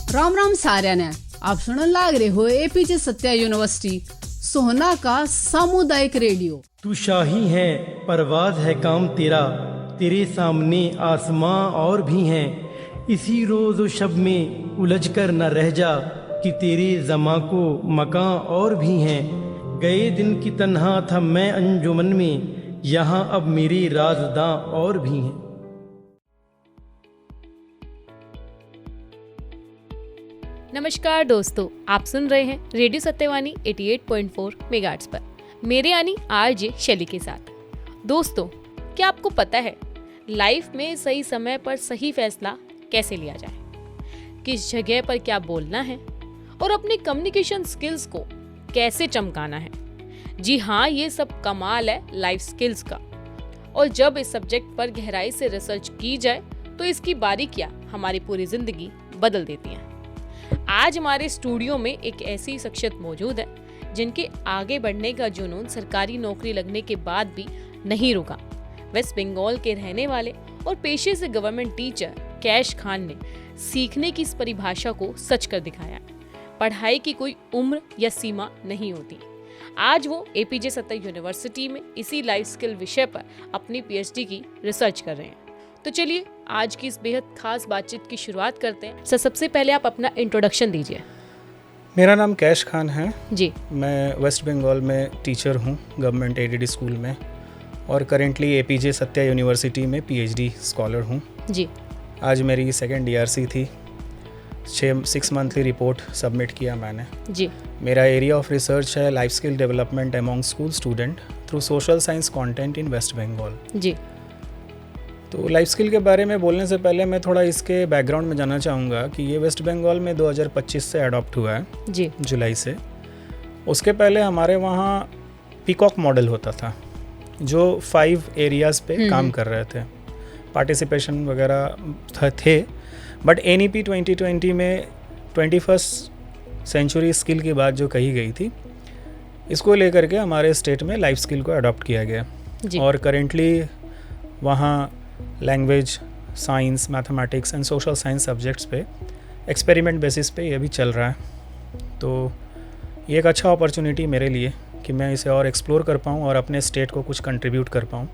राम राम साਰਿਆਂ ने आप सुनने लाग रहे हो एपीजे सत्या यूनिवर्सिटी सोहना का सामुदायिक रेडियो। तू शाही है परवाज है काम तेरा, तेरे सामने आसमां और भी हैं। इसी रोज व शब में उलझ कर न रह जा कि तेरे जमा को मकां और भी हैं। गए दिन की तन्हा था मैं अंजुमन में, यहाँ अब मेरे राजदां और भी हैं। नमस्कार दोस्तों, आप सुन रहे हैं रेडियो सत्यवानी 88.4 मेगाहर्ट्ज पर मेरे यानी आरजे शैली के साथ। दोस्तों, क्या आपको पता है लाइफ में सही समय पर सही फैसला कैसे लिया जाए, किस जगह पर क्या बोलना है और अपने कम्युनिकेशन स्किल्स को कैसे चमकाना है। जी हाँ, ये सब कमाल है लाइफ स्किल्स का। और जब इस सब्जेक्ट पर गहराई से रिसर्च की जाए तो इसकी बारीकियां हमारी पूरी जिंदगी बदल देती हैं। आज हमारे स्टूडियो में एक ऐसी शख्सियत मौजूद है जिनके आगे बढ़ने का जुनून सरकारी नौकरी लगने के बाद भी नहीं रुका। वेस्ट बंगाल के रहने वाले और पेशे से गवर्नमेंट टीचर कैश खान ने सीखने की इस परिभाषा को सच कर दिखाया। पढ़ाई की कोई उम्र या सीमा नहीं होती। आज वो एपीजे सत्या यूनिवर्सिटी में इसी लाइफ स्किल विषय पर अपनी पीएचडी की रिसर्च कर रहे हैं। तो चलिए आज की इस बेहद खास बातचीत की शुरुआत करते हैं। सर, सबसे पहले आप अपना इंट्रोडक्शन दीजिए। मेरा नाम कैश खान है जी। मैं वेस्ट बंगाल में टीचर हूँ गवर्नमेंट एडेड स्कूल में, और करेंटली एपीजे सत्या यूनिवर्सिटी में पीएचडी स्कॉलर हूँ जी। आज मेरी सेकेंड डीआरसी थी। 6 मंथली रिपोर्ट सबमिट किया मैंने जी। मेरा एरिया ऑफ रिसर्च है life skill development among school student through social science content in West Bengal जी। तो लाइफ स्किल के बारे में बोलने से पहले मैं थोड़ा इसके बैकग्राउंड में जानना चाहूँगा कि ये वेस्ट बंगाल में 2025 से अडॉप्ट हुआ है जी। जुलाई से। उसके पहले हमारे वहाँ पीकॉक मॉडल होता था जो 5 एरियाज़ पे काम कर रहे थे, पार्टिसिपेशन वगैरह थे। बट एनईपी 2020 में 21st सेंचुरी स्किल की बात जो कही गई थी, इसको लेकर के हमारे स्टेट में लाइफ स्किल को अडॉप्ट किया गया जी। और करेंटली वहाँ language, science, mathematics and social science subjects पे एक्सपेरिमेंट बेसिस पे ये भी चल रहा है। तो ये एक अच्छा अपॉर्चुनिटी मेरे लिए कि मैं इसे और एक्सप्लोर कर पाऊँ और अपने स्टेट को कुछ कंट्रीब्यूट कर पाऊँ।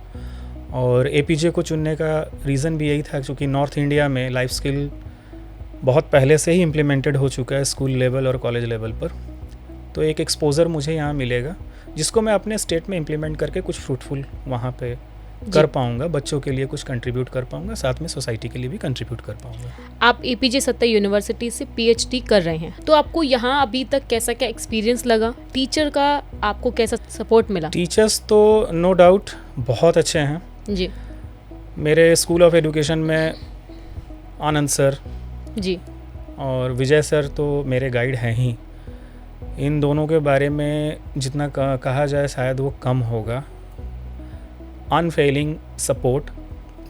और एपीजे को चुनने का रीज़न भी यही था क्योंकि नॉर्थ इंडिया में लाइफ स्किल बहुत पहले से ही इम्प्लीमेंटेड हो चुका है स्कूल लेवल और कॉलेज लेवल पर। तो एक एक्सपोज़र मुझे यहाँ मिलेगा जिसको मैं अपने स्टेट में इम्प्लीमेंट करके कुछ फ्रूटफुल वहाँ पे कर पाऊंगा, बच्चों के लिए कुछ कंट्रीब्यूट कर पाऊंगा, साथ में सोसाइटी के लिए भी कंट्रीब्यूट कर पाऊंगा। आप एपीजे सत्या यूनिवर्सिटी से पीएचडी कर रहे हैं, तो आपको यहाँ अभी तक कैसा क्या एक्सपीरियंस लगा? टीचर का आपको कैसा सपोर्ट मिला? टीचर्स तो नो डाउट बहुत अच्छे हैं जी। मेरे स्कूल ऑफ एजुकेशन में आनंद सर जी और विजय सर तो मेरे गाइड हैं ही। इन दोनों के बारे में जितना कहा जाए शायद वो कम होगा। Unfailing support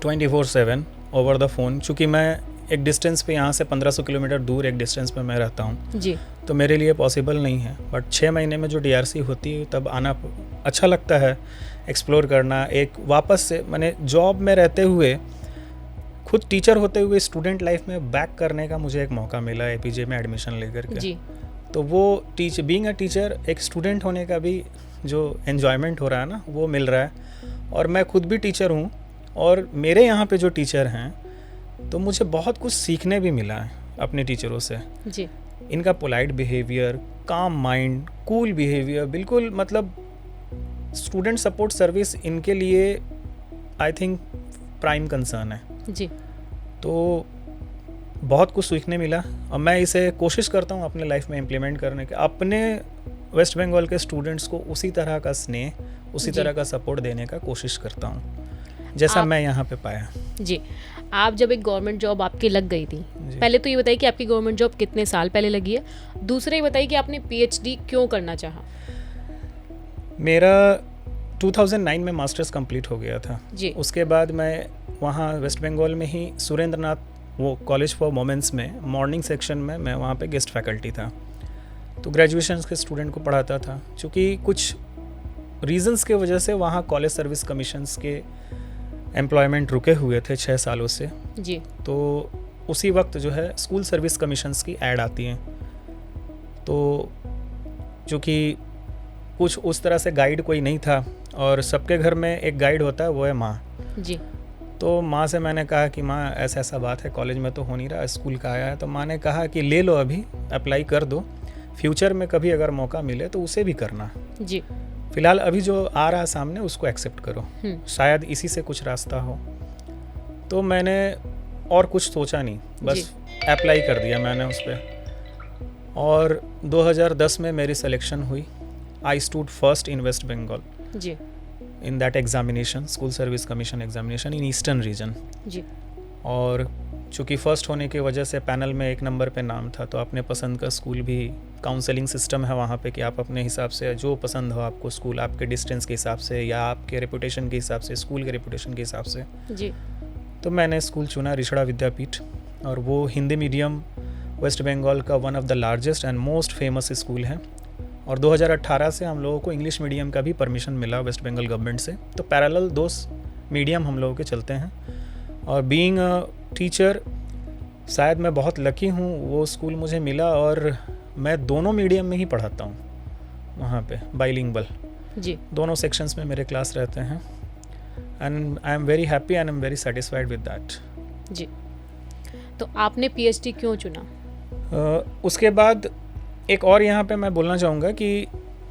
24/7 over the phone. चूँकि मैं एक डिस्टेंस पे यहाँ से 1500 किलोमीटर दूर एक डिस्टेंस पे मैं रहता हूँ जी, तो मेरे लिए पॉसिबल नहीं है। बट 6 महीने में जो डीआरसी होती है तब आना अच्छा लगता है, एक्सप्लोर करना। एक वापस से मैंने जॉब में रहते हुए खुद टीचर होते हुए स्टूडेंट लाइफ में बैक करने का मुझे एक मौका मिला एपीजे में एडमिशन लेकर के जी। तो वो बीइंग अ टीचर एक स्टूडेंट होने का भी जो एन्जॉयमेंट हो रहा है ना वो मिल रहा है। और मैं खुद भी टीचर हूँ और मेरे यहाँ पे जो टीचर हैं तो मुझे बहुत कुछ सीखने भी मिला है अपने टीचरों से जी। इनका पोलाइट बिहेवियर, काम माइंड, कूल बिहेवियर, बिल्कुल मतलब स्टूडेंट सपोर्ट सर्विस इनके लिए आई थिंक प्राइम कंसर्न है जी। तो बहुत कुछ सीखने मिला और मैं इसे कोशिश करता हूँ अपने लाइफ में इम्प्लीमेंट करने के, अपने वेस्ट बंगाल के स्टूडेंट्स को उसी तरह का स्नेह, उसी तरह का सपोर्ट देने का कोशिश करता हूँ जैसा मैं यहाँ पे पाया जी। आप जब एक गवर्नमेंट जॉब आपकी लग गई थी, पहले तो ये बताइए कि आपकी गवर्नमेंट जॉब कितने साल पहले लगी है, दूसरा ये बताइए कि आपने पीएचडी क्यों करना चाहा? मेरा 2009 में मास्टर्स कंप्लीट हो गया था जी। उसके बाद मैं वहाँ वेस्ट बंगाल में ही सुरेंद्रनाथ वो कॉलेज फॉर वुमेन्स में मॉर्निंग सेक्शन में मैं वहाँ पे गेस्ट फैकल्टी था। तो ग्रेजुएशन के स्टूडेंट को पढ़ाता था। चूँकि कुछ रीजंस के वजह से वहाँ कॉलेज सर्विस कमीशंस के एम्प्लॉयमेंट रुके हुए थे 6 सालों से जी। तो उसी वक्त जो है स्कूल सर्विस कमीशंस की ऐड आती हैं। तो चूँकि कुछ उस तरह से गाइड कोई नहीं था और सबके घर में एक गाइड होता है, वो है माँ जी। तो माँ से मैंने कहा कि माँ ऐसा ऐसा बात है, कॉलेज में तो हो नहीं रहा, स्कूल का आया है। तो माँ ने कहा कि ले लो, अभी अप्लाई कर दो, फ्यूचर में कभी अगर मौका मिले तो उसे भी करना, जी। फिलहाल अभी जो आ रहा है सामने उसको एक्सेप्ट करो, शायद इसी से कुछ रास्ता हो। तो मैंने और कुछ सोचा नहीं, बस अप्लाई कर दिया मैंने उस पर। और 2010 में मेरी सिलेक्शन हुई। I stood first in West Bengal जी। In that examination, school service commission examination in eastern region. जी। और चूँकि फ़र्स्ट होने की वजह से पैनल में 1 नंबर पे नाम था, तो अपने पसंद का स्कूल भी, काउंसलिंग सिस्टम है वहाँ पे कि आप अपने हिसाब से जो पसंद हो आपको स्कूल, आपके डिस्टेंस के हिसाब से या आपके रेपुटेशन के हिसाब से, स्कूल के रेपुटेशन के हिसाब से। जी। तो मैंने स्कूल चुना रिषड़ा विद्यापीठ, और वो हिंदी मीडियम वेस्ट बंगाल का one of the largest and most famous school है। और 2018 से हम लोगों को इंग्लिश मीडियम का भी परमिशन मिला वेस्ट बंगाल गवर्नमेंट से। तो पैरेलल 2 मीडियम हम लोगों के चलते हैं। और बीइंग अ टीचर, शायद मैं बहुत लकी हूँ, वो स्कूल मुझे मिला और मैं दोनों मीडियम में ही पढ़ाता हूँ वहाँ पे, बाइलिंगुअल। जी। दोनों सेक्शंस में मेरे क्लास रहते हैं and I am very happy and I am very satisfied with that. जी। तो आपने पीएचडी क्यों चुना? उसके बाद एक और यहाँ पे मैं बोलना चाहूँगा कि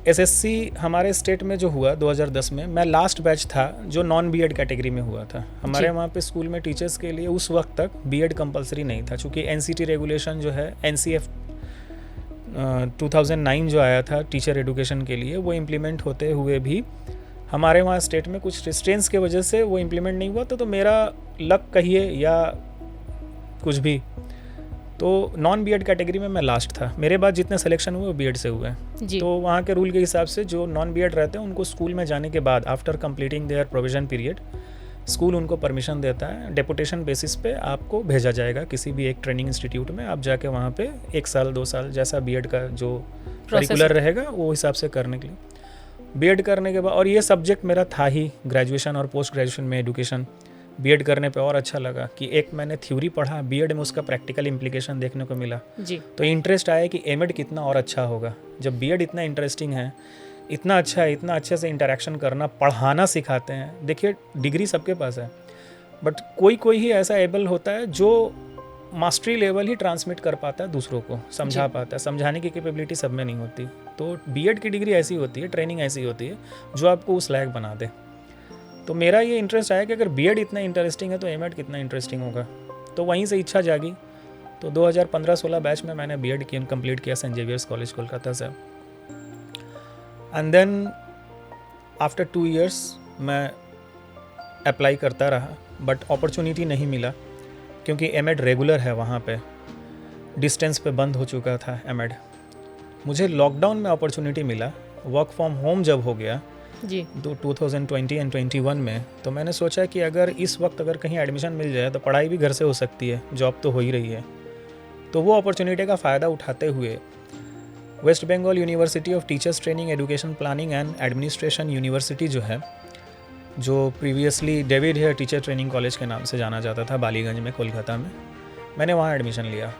एसएससी हमारे स्टेट में जो हुआ 2010 में, मैं लास्ट बैच था जो नॉन बीएड कैटेगरी में हुआ था। हमारे वहाँ पे स्कूल में टीचर्स के लिए उस वक्त तक बीएड कंपलसरी नहीं था, क्योंकि एनसीटी रेगुलेशन जो है, एनसीएफ 2009 जो आया था टीचर एडुकेशन के लिए, वो इम्प्लीमेंट होते हुए भी हमारे वहाँ स्टेट में कुछ रिस्ट्रेंट्स के वजह से वो इम्प्लीमेंट नहीं हुआ। तो मेरा लक कहिए या कुछ भी, तो नॉन बीएड कैटेगरी में मैं लास्ट था। मेरे बाद जितने सिलेक्शन हुए वो बीएड से हुए। तो वहाँ के रूल के हिसाब से जो नॉन बीएड रहते हैं उनको स्कूल में जाने के बाद, after completing there provision period, school उनको परमिशन देता है, डेपुटेशन बेसिस पे आपको भेजा जाएगा किसी भी एक ट्रेनिंग इंस्टीट्यूट में। आप जाके वहाँ पे 1 साल 2 साल जैसा बीएड का जो करिकुलर रहेगा वो हिसाब से करने के लिए, बीएड करने के बाद। और ये सब्जेक्ट मेरा था ही ग्रेजुएशन और पोस्ट ग्रेजुएशन में एडुकेशन। बीएड करने पे और अच्छा लगा कि एक मैंने थ्योरी पढ़ा, बीएड में उसका प्रैक्टिकल इम्प्लीकेशन देखने को मिला। जी। तो इंटरेस्ट आया कि एमएड कितना और अच्छा होगा। जब बीएड इतना इंटरेस्टिंग है, इतना अच्छा है, इतना अच्छे से इंटरेक्शन करना, पढ़ाना सिखाते हैं। देखिए डिग्री सबके पास है, बट कोई कोई ही ऐसा एबल होता है जो मास्टरी लेवल ही ट्रांसमिट कर पाता है, दूसरों को समझा पाता है। समझाने की कैपेबिलिटी सब में नहीं होती। तो बीएड की डिग्री ऐसी होती है, ट्रेनिंग ऐसी होती है जो आपको उस लायक बना दे। तो मेरा ये इंटरेस्ट आया कि अगर बीएड इतना इंटरेस्टिंग है तो एमएड कितना इंटरेस्टिंग होगा। तो वहीं से इच्छा जागी। तो 2015-16 बैच में मैंने बीएड कंप्लीट किया सेंट जेवियर्स कॉलेज कोलकाता से। एंड देन आफ्टर 2 इयर्स मैं अप्लाई करता रहा, बट अपॉर्चुनिटी नहीं मिला, क्योंकि एमएड रेगुलर है वहाँ पे, डिस्टेंस पे बंद हो चुका था एमएड। मुझे लॉकडाउन में अपॉर्चुनिटी मिला, वर्क फ्रॉम होम जब हो गया जी 2020 एंड 21 में, तो मैंने सोचा कि अगर इस वक्त अगर कहीं एडमिशन मिल जाए तो पढ़ाई भी घर से हो सकती है, जॉब तो हो ही रही है। तो वो अपॉर्चुनिटी का फ़ायदा उठाते हुए West Bengal university of teachers training education planning and administration university जो है, जो previously David Hare teacher training college के नाम से जाना जाता था बालीगंज में कोलकाता में, मैंने वहाँ एडमिशन लिया।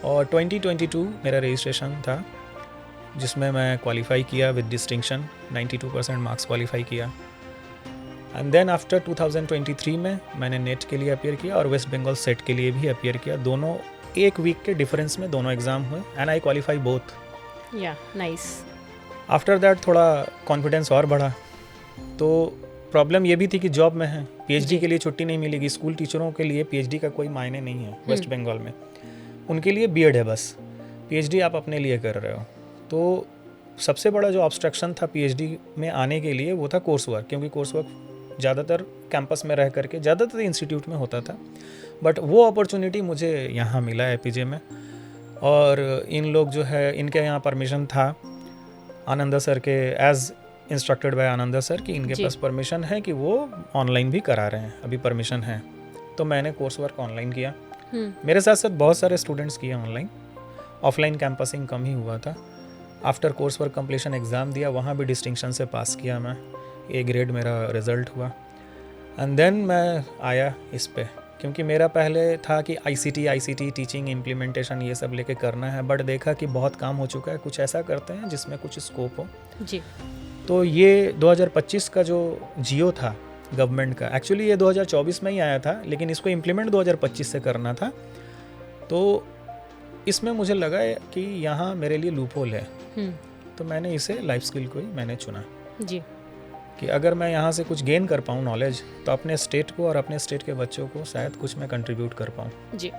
और 2022 मेरा रजिस्ट्रेशन था, जिसमें मैं क्वालिफाई किया विद डिस्टिंक्शन, 92% मार्क्स क्वालिफाई किया। एंड देन आफ्टर 2023 में मैंने नेट के लिए अपीयर किया और वेस्ट बंगाल सेट के लिए भी अपीयर किया। दोनों 1 वीक के डिफरेंस में दोनों एग्ज़ाम हुए एंड आई क्वालिफाई बोथ। या नाइस। आफ्टर दैट थोड़ा कॉन्फिडेंस और बढ़ा। तो प्रॉब्लम ये भी थी कि जॉब में है, पीएचडी के लिए छुट्टी नहीं मिलेगी। स्कूल टीचरों के लिए पीएचडी का कोई मायने नहीं है वेस्ट बंगाल में, उनके लिए बीएड है बस, पीएचडी आप अपने लिए कर रहे हो। तो सबसे बड़ा जो ऑब्स्ट्रक्शन था पीएचडी में आने के लिए वो था कोर्स वर्क, क्योंकि कोर्स वर्क ज़्यादातर कैंपस में रह करके ज़्यादातर इंस्टीट्यूट में होता था, बट वो अपॉर्चुनिटी मुझे यहाँ मिला एपीजे में। और इन लोग जो है, इनके यहाँ परमिशन था आनंद सर के, एज इंस्ट्रक्टेड बाय आनंद सर, कि इनके पास परमिशन है कि वो ऑनलाइन भी करा रहे हैं, अभी परमिशन है। तो मैंने कोर्स वर्क ऑनलाइन किया। मेरे साथ साथ बहुत सारे स्टूडेंट्स किए ऑनलाइन, ऑफलाइन कैंपसिंग कम ही हुआ था। After course work completion exam दिया, वहाँ भी डिस्टिंक्शन से पास किया मैं, A ग्रेड मेरा रिज़ल्ट हुआ। एंड देन मैं आया इस पे क्योंकि मेरा पहले था कि ICT टीचिंग इम्प्लीमेंटेशन ये सब लेके करना है, बट देखा कि बहुत काम हो चुका है, कुछ ऐसा करते हैं जिसमें कुछ स्कोप हो। जी। तो ये 2025 का जो जियो था गवर्नमेंट का, एक्चुअली ये 2024 में ही आया था, लेकिन इसको इम्प्लीमेंट 2025 से करना था। तो इसमें मुझे लगा कि यहाँ मेरे लिए लूप होल है, तो मैंने इसे लाइफ स्किल को ही मैंने चुना जी। कि अगर मैं यहाँ से कुछ गेन कर पाऊँ नॉलेज, तो अपने स्टेट को और अपने स्टेट के बच्चों को शायद कुछ मैं कंट्रीब्यूट कर पाऊँ। जी,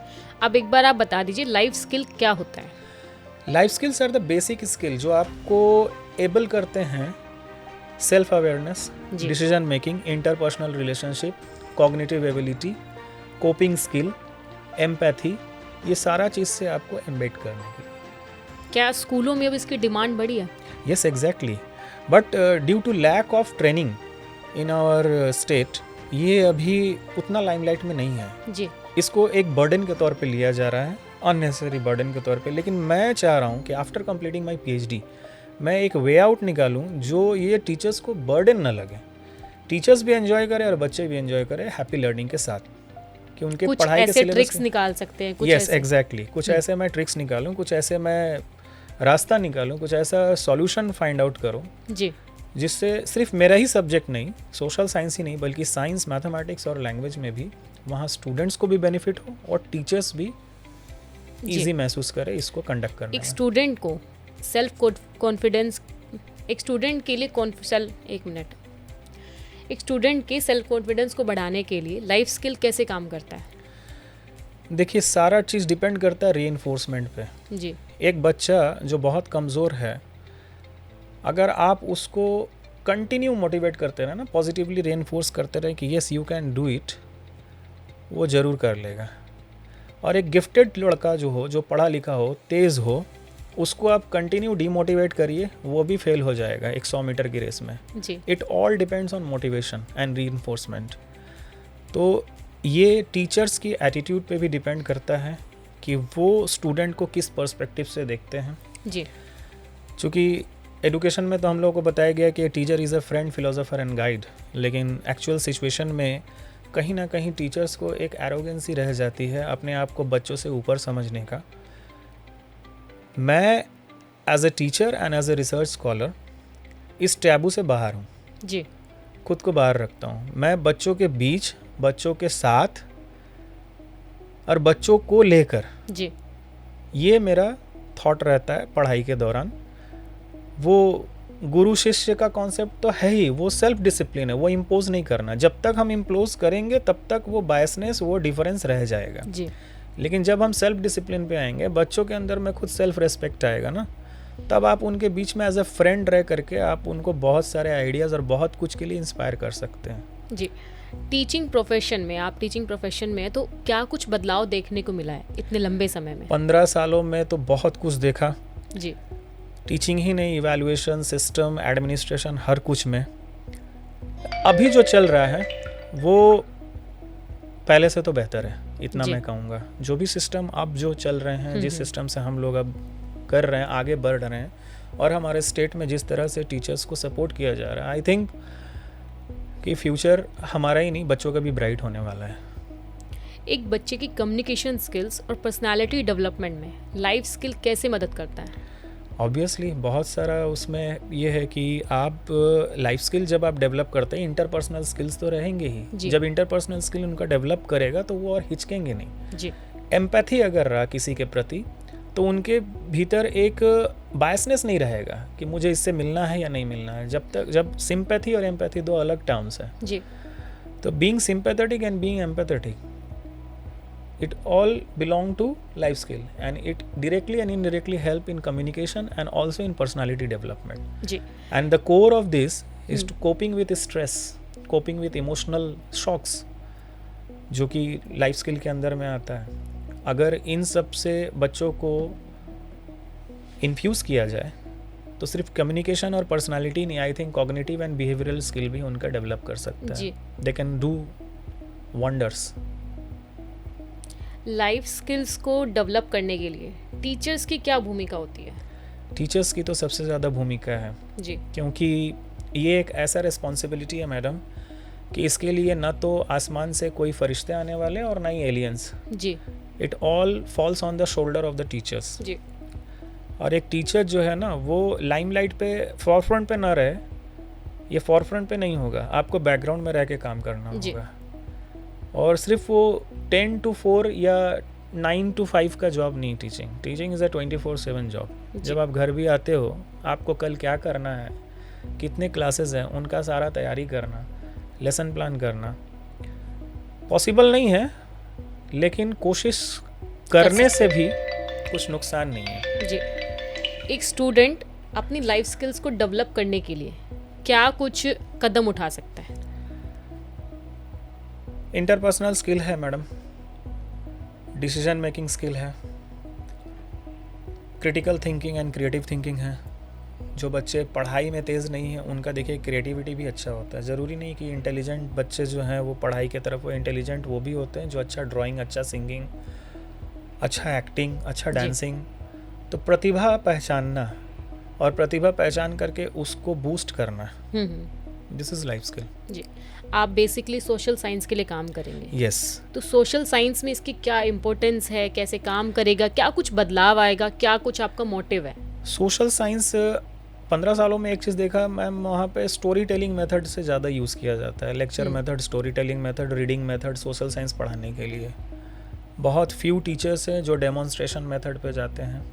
अब एक बार आप बता दीजिए लाइफ स्किल क्या होता है? Life skills are the basic skill जो आपको एबल करते हैं सेल्फ अवेयरनेस, जी। Decision making, interpersonal relationship, cognitive ability, coping skill, empathy, ये सारा चीज़ से आपको एम्बेड करने के लिए। क्या स्कूलों में अब इसकी डिमांड बढ़ी है? Yes, exactly, but due to lack of training in our state ये अभी उतना लाइमलाइट में नहीं है। जी। इसको एक बर्डन के तौर पे लिया जा रहा है, अननेसेसरी बर्डन के तौर पे। लेकिन मैं चाह रहा हूँ कि आफ्टर कंप्लीटिंग माय PhD मैं एक वे आउट निकालूं जो ये टीचर्स को बर्डन ना लगे, टीचर्स भी एंजॉय करें और बच्चे भी एंजॉय करें हैप्पी लर्निंग के साथ, कि उनके कुछ पढ़ाई के ऐसे सिलेबस ट्रिक्स निकाल सकते हैं कुछ? यस, एग्जैक्टली, कुछ ऐसे मैं ट्रिक्स निकालूं, कुछ ऐसे मैं रास्ता निकालूं, कुछ ऐसा सॉल्यूशन फाइंड आउट करूं जी। जिससे सिर्फ मेरा ही सब्जेक्ट नहीं, सोशल साइंस ही नहीं, बल्कि साइंस, मैथमेटिक्स और लैंग्वेज में भी वहाँ स्टूडेंट्स को भी बेनिफिट हो और टीचर्स भी इजी महसूस करें इसको कंडक्ट करने एक में। स्टूडेंट को सेल्फ कॉन्फिडेंस, एक स्टूडेंट के लिए एक स्टूडेंट के सेल्फ कॉन्फिडेंस को बढ़ाने के लिए लाइफ स्किल कैसे काम करता है? देखिए, सारा चीज़ डिपेंड करता है रीइंफोर्समेंट पे। जी। एक बच्चा जो बहुत कमज़ोर है, अगर आप उसको कंटिन्यू मोटिवेट करते रहे ना, पॉजिटिवली रीइंफोर्स करते रहे कि yes you can do it, वो ज़रूर कर लेगा। और एक गिफ्टेड लड़का जो हो, जो पढ़ा लिखा हो, तेज़ हो, उसको आप कंटिन्यू डीमोटिवेट करिए, वो भी फेल हो जाएगा एक 100 मीटर की रेस में। जी। It all depends on motivation and reinforcement. तो ये टीचर्स की एटीट्यूड पे भी डिपेंड करता है कि वो स्टूडेंट को किस पर्सपेक्टिव से देखते हैं। जी। चूँकि एडुकेशन में तो हम लोगों को बताया गया कि teacher is a friend, philosopher and guide, लेकिन एक्चुअल सिचुएशन में कहीं ना कहीं टीचर्स को एक एरोगेंसी रह जाती है अपने आप को बच्चों से ऊपर समझने का। मैं as a teacher and as a research scholar इस टैबू से बाहर हूँ। जी। खुद को बाहर रखता हूँ। मैं बच्चों के बीच, बच्चों के साथ और बच्चों को लेकर, जी। ये मेरा थॉट रहता है पढ़ाई के दौरान। वो गुरु शिष्य का कॉन्सेप्ट तो है ही, वो सेल्फ डिसिप्लिन है, वो इम्पोज नहीं करना। जब तक हम इम्पोज करेंगे तब तक वो बायसनेस, वो डिफरेंस रह जाएगा। जी। लेकिन जब हम सेल्फ डिसिप्लिन पे आएंगे, बच्चों के अंदर में खुद सेल्फ रेस्पेक्ट आएगा ना, तब आप उनके बीच में एज अ फ्रेंड रह करके आप उनको बहुत सारे आइडियाज़ और बहुत कुछ के लिए इंस्पायर कर सकते हैं। जी। टीचिंग प्रोफेशन में, आप टीचिंग प्रोफेशन में, तो क्या कुछ बदलाव देखने को मिला है इतने लंबे समय में? 15 सालों में तो बहुत कुछ देखा। जी। टीचिंग ही नहीं, इवैल्यूएशन सिस्टम, एडमिनिस्ट्रेशन, हर कुछ में। अभी जो चल रहा है वो पहले से तो बेहतर है, इतना मैं कहूँगा। जो भी सिस्टम अब जो चल रहे हैं, जिस सिस्टम से हम लोग अब कर रहे हैं, आगे बढ़ रहे हैं, और हमारे स्टेट में जिस तरह से टीचर्स को सपोर्ट किया जा रहा है, आई थिंक कि फ्यूचर हमारा ही नहीं, बच्चों का भी ब्राइट होने वाला है। एक बच्चे की कम्युनिकेशन स्किल्स और पर्सनालिटी डेवलपमेंट में लाइफ स्किल कैसे मदद करता है? ऑब्वियसली बहुत सारा उसमें ये है कि आप लाइफ स्किल जब आप डेवलप करते हैं, इंटरपर्सनल स्किल्स तो रहेंगे ही। जब इंटरपर्सनल स्किल उनका डेवलप करेगा तो वो और हिचकेंगे नहीं। जी। एम्पैथी अगर रहा किसी के प्रति, तो उनके भीतर एक बायसनेस नहीं रहेगा कि मुझे इससे मिलना है या नहीं मिलना है। जब सिंपैथी और एम्पैथी दो अलग टर्म्स हैं। जी। तो being sympathetic and being empathetic, it all belong to life skill, and it directly and indirectly help in communication and also in personality development. जी. And the core of this is to coping with stress, coping with emotional shocks, जो कि life skill के अंदर में आता है। अगर इन सब से बच्चों को इन्फ्यूज़ किया जाए तो सिर्फ कम्युनिकेशन और पर्सनालिटी नहीं, I think cognitive and behavioural skill भी उनका डेवलप कर सकता है। They can do wonders. Life skills को डेवलप करने के लिए टीचर्स की क्या भूमिका होती है? टीचर्स की तो सबसे ज़्यादा भूमिका है। जी। क्योंकि ये एक ऐसा रिस्पॉन्सिबिलिटी है मैडम कि इसके लिए ना तो आसमान से कोई फरिश्ते आने वाले और ना ही एलियंस. जी it all falls on the shoulder of the teachers. जी और एक टीचर जो है ना वो लाइमलाइट पे फॉरफ्रंट पे ना रहे, ये फॉरफ्रंट पे नहीं होगा, आपको बैकग्राउंड में रह के काम करना जी। होगा. और सिर्फ वो 10 to 4 या 9 to 5 का जॉब नहीं. Teaching is a 24/7 job. जब आप घर भी आते हो, आपको कल क्या करना है, कितने क्लासेस हैं, उनका सारा तैयारी करना, लेसन प्लान करना पॉसिबल नहीं है, लेकिन कोशिश करने से भी कुछ नुकसान नहीं है. जी. एक स्टूडेंट अपनी लाइफ स्किल्स को डेवलप करने के लिए क्या कुछ कदम उठा सकता है? इंटरपर्सनल स्किल है मैडम, डिसीजन मेकिंग स्किल है, critical thinking and creative thinking है. जो बच्चे पढ़ाई में तेज़ नहीं हैं उनका देखिए क्रिएटिविटी भी अच्छा होता है. ज़रूरी नहीं कि इंटेलिजेंट बच्चे जो हैं वो पढ़ाई की तरफ, वो इंटेलिजेंट वो भी होते हैं जो अच्छा ड्राइंग, अच्छा सिंगिंग, अच्छा एक्टिंग, अच्छा डांसिंग. तो प्रतिभा पहचानना और प्रतिभा पहचान करके उसको बूस्ट करना, दिस इज़ लाइफ स्किल. जी. आप बेसिकली सोशल साइंस के लिए काम करेंगे. यस. तो सोशल साइंस में इसकी क्या इम्पोर्टेंस है, कैसे काम करेगा, क्या कुछ बदलाव आएगा, क्या कुछ आपका मोटिव है? सोशल साइंस 15 सालों में एक चीज़ देखा मैम, वहाँ पे स्टोरी टेलिंग मेथड से ज़्यादा यूज़ किया जाता है. Lecture method, story telling method, reading method social science पढ़ाने के लिए. बहुत फ्यू टीचर्स हैं जो डेमोन्स्ट्रेशन मेथड पे जाते हैं.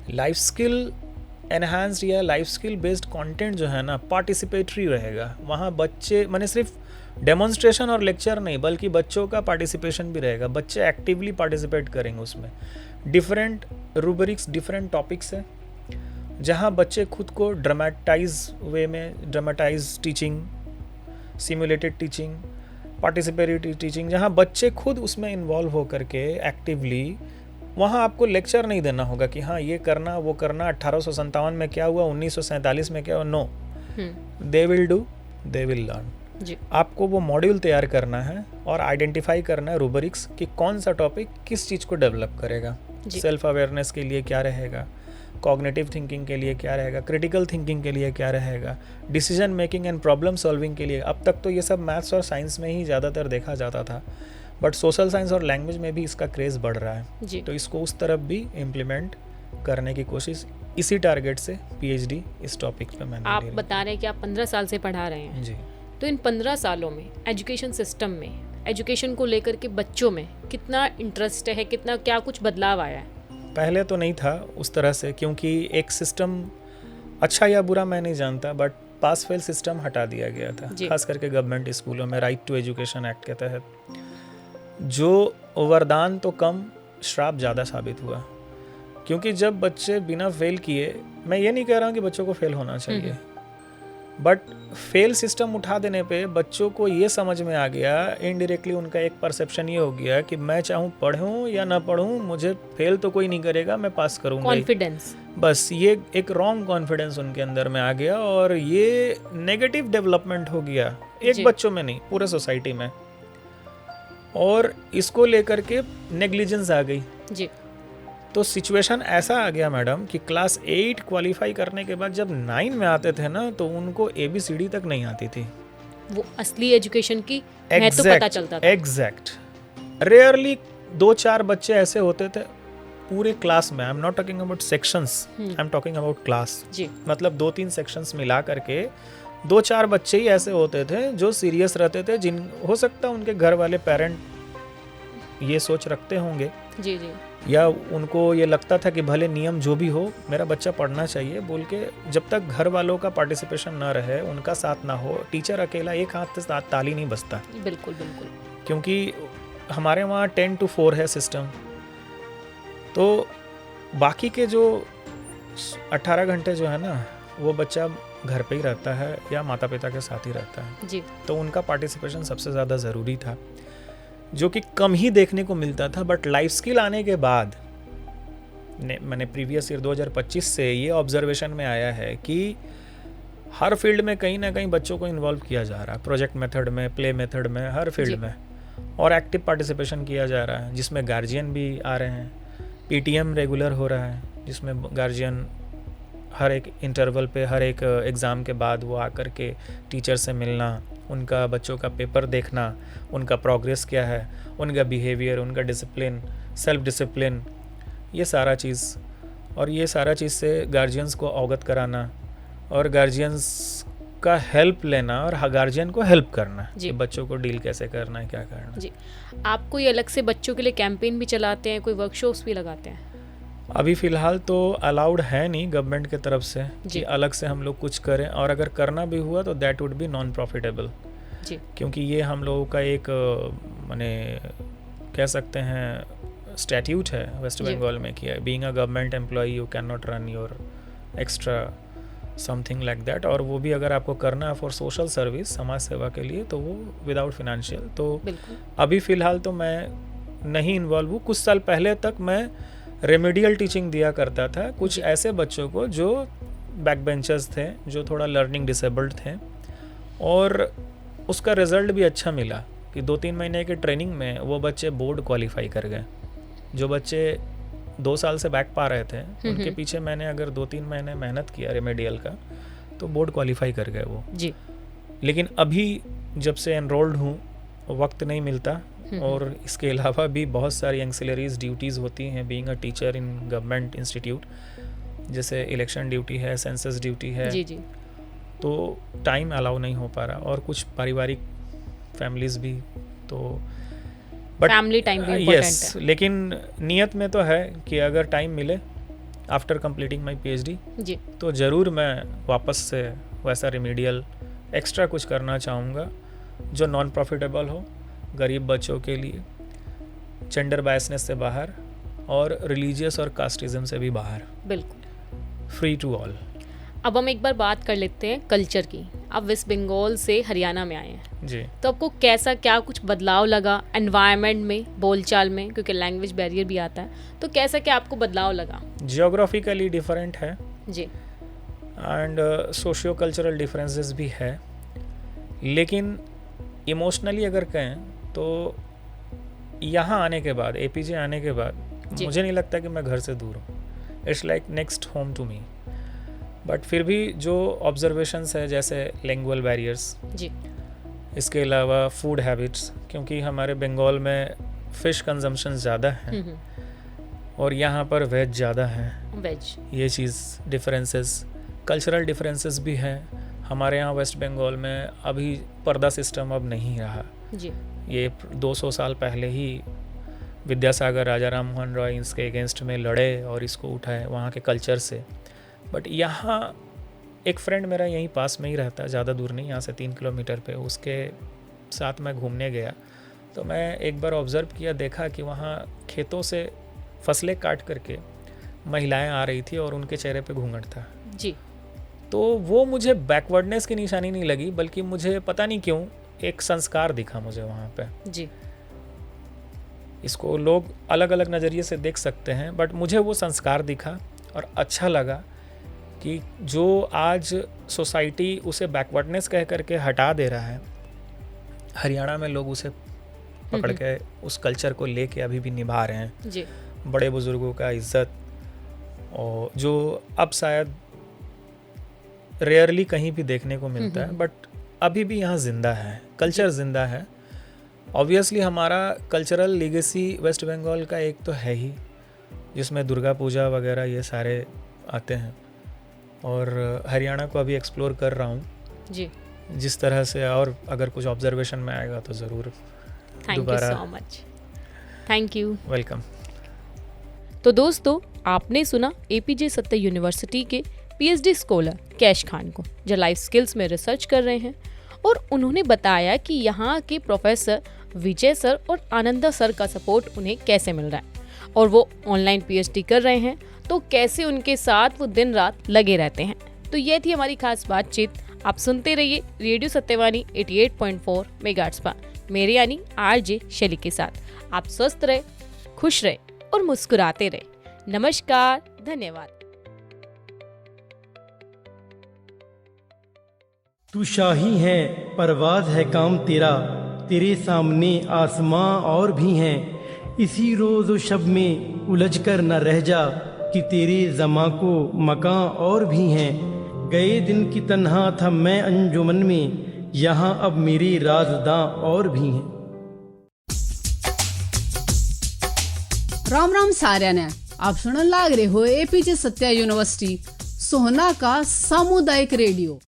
लाइफ स्किल एनहांस्ड या लाइफ स्किल बेस्ड कंटेंट जो है ना पार्टिसिपेटरी रहेगा. वहाँ बच्चे माने सिर्फ डेमोन्स्ट्रेशन और लेक्चर नहीं, बल्कि बच्चों का पार्टिसिपेशन भी रहेगा. बच्चे एक्टिवली पार्टिसिपेट करेंगे उसमें. डिफरेंट रूबरिक्स, डिफरेंट टॉपिक्स हैं जहाँ बच्चे खुद को ड्रामेटाइज वे में, dramatise teaching, simulated teaching, participatory teaching, जहाँ बच्चे खुद उसमें इन्वॉल्व हो करके एक्टिवली, वहाँ आपको लेक्चर नहीं देना होगा कि हाँ ये करना वो करना, 1857 में क्या हुआ, 1947 में क्या हुआ. No, they will do, they will learn. जी. आपको वो मॉड्यूल तैयार करना है और आइडेंटिफाई करना है रूबरिक्स कि कौन सा टॉपिक किस चीज़ को डेवलप करेगा. सेल्फ अवेयरनेस के लिए क्या रहेगा, कॉग्निटिव थिंकिंग के लिए क्या रहेगा, क्रिटिकल थिंकिंग के लिए क्या रहेगा, decision making and problem solving के लिए. अब तक तो ये सब मैथ्स और साइंस में ही ज़्यादातर देखा जाता था, बट सोशल साइंस और लैंग्वेज में भी इसका क्रेज़ बढ़ रहा है. जी. तो इसको उस तरफ भी इम्प्लीमेंट करने की कोशिश, इसी टारगेट से पीएचडी इस टॉपिक पे मैंने आप ले ली. बता रहे हैं कि आप 15 साल से पढ़ा रहे हैं. जी. तो इन 15 सालों में एजुकेशन सिस्टम में, एजुकेशन को लेकर के बच्चों में कितना इंटरेस्ट है, कितना क्या कुछ बदलाव आया है? पहले तो नहीं था उस तरह से, क्योंकि एक सिस्टम अच्छा या बुरा मैं नहीं जानता, बट पास फेल सिस्टम हटा दिया गया था, खास करके गवर्नमेंट स्कूलों में राइट टू एजुकेशन एक्ट के तहत. जो वरदान तो कम, श्राप ज़्यादा साबित हुआ. क्योंकि जब बच्चे बिना फेल किए, मैं ये नहीं कह रहा हूँ कि बच्चों को फेल होना चाहिए, बट फेल सिस्टम उठा देने पे बच्चों को ये समझ में आ गया, इनडायरेक्टली उनका एक परसेप्शन ये हो गया कि मैं चाहूँ पढ़ूँ या ना पढ़ूँ, मुझे फेल तो कोई नहीं करेगा, मैं पास करूँगा. कॉन्फिडेंस, बस ये एक रॉन्ग कॉन्फिडेंस उनके अंदर में आ गया और ये नेगेटिव डेवलपमेंट हो गया, एक बच्चों में नहीं, पूरे सोसाइटी में. और इसको लेकर के नेग्लिजेंस आ गई. जी. तो सिचुएशन ऐसा आ गया मैडम कि क्लास 8 क्वालिफाई करने के बाद जब 9 में आते थे ना, तो उनको ABCD तक नहीं आती थी. वो असली एजुकेशन की महत्व पता चलता था. एग्जैक्ट. रेयरली 2-4 बच्चे ऐसे होते थे पूरे क्लास में. I am not talking about sections, I am talking about class. जी. मतलब 2-3 सेक्शंस मिला करके 2-4 बच्चे ही ऐसे होते थे जो सीरियस रहते थे, जिन हो सकता है उनके घर वाले पेरेंट ये सोच रखते होंगे. जी जी. या उनको ये लगता था कि भले नियम जो भी हो, मेरा बच्चा पढ़ना चाहिए बोल के, जब तक घर वालों का पार्टिसिपेशन ना रहे, उनका साथ ना हो, टीचर अकेला एक हाथ से ताली नहीं बजता. बिल्कुल बिल्कुल. क्योंकि हमारे वहाँ 10 to 4 है सिस्टम, तो बाकी के जो 18 घंटे जो है ना, वो बच्चा घर पे ही रहता है या माता पिता के साथ ही रहता है. जी. तो उनका पार्टिसिपेशन सबसे ज़्यादा ज़रूरी था, जो कि कम ही देखने को मिलता था. बट लाइफ स्किल आने के बाद मैंने प्रीवियस ईयर 2025 से ये ऑब्जर्वेशन में आया है कि हर फील्ड में कहीं ना कहीं बच्चों को इन्वॉल्व किया जा रहा है, प्रोजेक्ट मेथड में, प्ले मेथड में, हर फील्ड में, और एक्टिव पार्टिसिपेशन किया जा रहा है, जिसमें गार्जियन भी आ रहे हैं. PTM रेगुलर हो रहा है, जिसमें गार्जियन हर एक इंटरवल पे, हर एक एग्ज़ाम के बाद वो आकर के टीचर से मिलना, उनका बच्चों का पेपर देखना, उनका प्रोग्रेस क्या है, उनका बिहेवियर, उनका डिसिप्लिन, सेल्फ डिसिप्लिन, ये सारा चीज़, और ये सारा चीज़ से गार्जियंस को अवगत कराना और गार्जियंस का हेल्प लेना और गार्जियन को हेल्प करना जी। कि बच्चों को डील कैसे करना है, क्या करना है। जी, आप कोई अलग से बच्चों के लिए कैंपेन भी चलाते हैं, कोई वर्कशॉप्स भी लगाते हैं? अभी फ़िलहाल तो अलाउड है नहीं गवर्नमेंट की तरफ से जी। कि अलग से हम लोग कुछ करें, और अगर करना भी हुआ तो that would be non profitable, जी क्योंकि ये हम लोगों का एक माने कह सकते हैं स्टैट्यूट है वेस्ट जी। बंगाल में कि being a government employ you can not run your extra something like that, और वो भी अगर आपको करना है फॉर सोशल सर्विस, समाज सेवा के लिए, तो वो विदाउट फाइनेंशियल। तो बिल्कुल। अभी फ़िलहाल तो मैं नहीं इन्वॉल्व हूँ। कुछ साल पहले तक मैं रेमेडियल टीचिंग दिया करता था कुछ ऐसे बच्चों को जो बैक बेंचर्स थे, जो थोड़ा लर्निंग डिसेबल्ड थे, और उसका रिज़ल्ट भी अच्छा मिला कि 2-3 महीने के ट्रेनिंग में वो बच्चे बोर्ड क्वालिफाई कर गए। जो बच्चे 2 साल से बैक पा रहे थे, उनके पीछे मैंने अगर 2-3 महीने मेहनत किया रेमेडियल का, तो बोर्ड क्वालिफाई कर गए वो जी। लेकिन अभी जब से एनरोल्ड हूँ वक्त नहीं मिलता, और इसके अलावा भी बहुत सारी एंसिलरीज ड्यूटीज़ होती हैं being a teacher in government institute, जैसे इलेक्शन ड्यूटी है, सेंसस ड्यूटी है, जी जी। तो टाइम अलाउ नहीं हो पा रहा, और कुछ पारिवारिक फैमिलीज भी, तो फैमिली टाइम भी इम्पोर्टेंट यस, है। लेकिन नियत में तो है कि अगर टाइम मिले आफ्टर कंप्लीटिंग माय पीएचडी जी। तो ज़रूर मैं वापस से वैसा रेमेडियल एक्स्ट्रा कुछ करना चाहूँगा जो नॉन प्रॉफिटेबल हो, गरीब बच्चों के लिए, जेंडर बायसनेस से बाहर और रिलीजियस और कास्टिज्म से भी बाहर, बिल्कुल। Free to all. अब हम एक बार बात कर लेते हैं कल्चर की। आप वेस्ट बंगाल से हरियाणा में आए हैं, जी। तो आपको कैसा क्या कुछ बदलाव लगा एनवायरनमेंट में, बोलचाल में, क्योंकि लैंग्वेज बैरियर भी आता है, तो कैसा क्या आपको बदलाव लगा? जियोग्राफिकली डिफरेंट है जी। एंड सोशियो कल्चरल डिफरेंसेस भी है, लेकिन इमोशनली अगर कहें तो यहाँ आने के बाद, एपीजे आने के बाद मुझे नहीं लगता कि मैं घर से दूर हूँ। It's like next home to me. But फिर भी जो ऑब्जर्वेशंस है, जैसे लैंग्वेज बैरियर्स, जी। इसके अलावा फूड हैबिट्स, क्योंकि हमारे बंगाल में फ़िश कंजम्पशन ज़्यादा है और यहाँ पर वेज ज़्यादा है, वेज। ये चीज़ डिफरेंसेस, कल्चरल डिफरेंसेस भी हैं। हमारे यहाँ वेस्ट बंगाल में अभी पर्दा सिस्टम अब नहीं रहा, जी। ये 200 साल पहले ही विद्यासागर, राजा राम मोहन रॉय इसके अगेंस्ट में लड़े और इसको उठाए वहाँ के कल्चर से। बट यहाँ एक फ्रेंड मेरा यहीं पास में ही रहता, ज़्यादा दूर नहीं, यहाँ से 3 किलोमीटर पे, उसके साथ मैं घूमने गया तो मैं एक बार ऑब्ज़र्व किया, देखा कि वहाँ खेतों से फसलें काट करके महिलाएं आ रही थी और उनके चेहरे पे घूंघट था। जी। तो वो मुझे बैकवर्डनेस की निशानी नहीं लगी, बल्कि मुझे पता नहीं क्यों एक संस्कार दिखा मुझे वहाँ पे। जी। इसको लोग अलग अलग नज़रिए से देख सकते हैं, बट मुझे वो संस्कार दिखा और अच्छा लगा कि जो आज सोसाइटी उसे बैकवर्डनेस कह करके हटा दे रहा है, हरियाणा में लोग उसे पकड़ के उस कल्चर को लेके अभी भी निभा रहे हैं। जी। बड़े बुजुर्गों का इज्जत, और जो अब शायद रेयरली कहीं भी देखने को मिलता है, बट अभी भी यहाँ ज़िंदा है, कल्चर ज़िंदा है। ऑब्वियसली हमारा कल्चरल लीगेसी वेस्ट बंगाल का एक तो है ही, जिसमें दुर्गा पूजा वगैरह ये सारे आते हैं, और हरियाणा को अभी एक्सप्लोर कर रहा हूँ जी। जिस तरह से, और अगर कुछ ऑब्जर्वेशन में आएगा तो ज़रूर थैंक यू दोबारा। So much. Thank you. Welcome. तो दोस्तों, आपने सुना एपीजे सत्ता यूनिवर्सिटी के पीएचडी स्कॉलर कैश खान को, जो लाइफ स्किल्स में रिसर्च कर रहे हैं, और उन्होंने बताया कि यहाँ के प्रोफेसर विजय सर और आनंदा सर का सपोर्ट उन्हें कैसे मिल रहा है, और वो ऑनलाइन पीएचडी कर रहे हैं तो कैसे उनके साथ वो दिन रात लगे रहते हैं। तो ये थी हमारी खास बातचीत। आप सुनते रहिए रेडियो सत्यवानी 88.4 मेगाहर्ट्ज़ पर, मेरे यानी आरजे शैली के साथ। आप स्वस्थ रहे, खुश रहे और मुस्कुराते रहे। नमस्कार, धन्यवाद। तू शाही है, परवाज है काम तेरा, तेरे सामने आसमां और भी हैं। इसी रोज़ व शब में उलझ कर न रह जा कि तेरे ज़मां को मकां और भी हैं। गए दिन की तन्हा था मैं अंजुमन में, यहाँ अब मेरे राजदां और भी हैं। राम राम साऱ्या ने, आप सुनने लाग रहे हो एपीजे सत्या यूनिवर्सिटी सोहना का सामुदायिक रेडियो।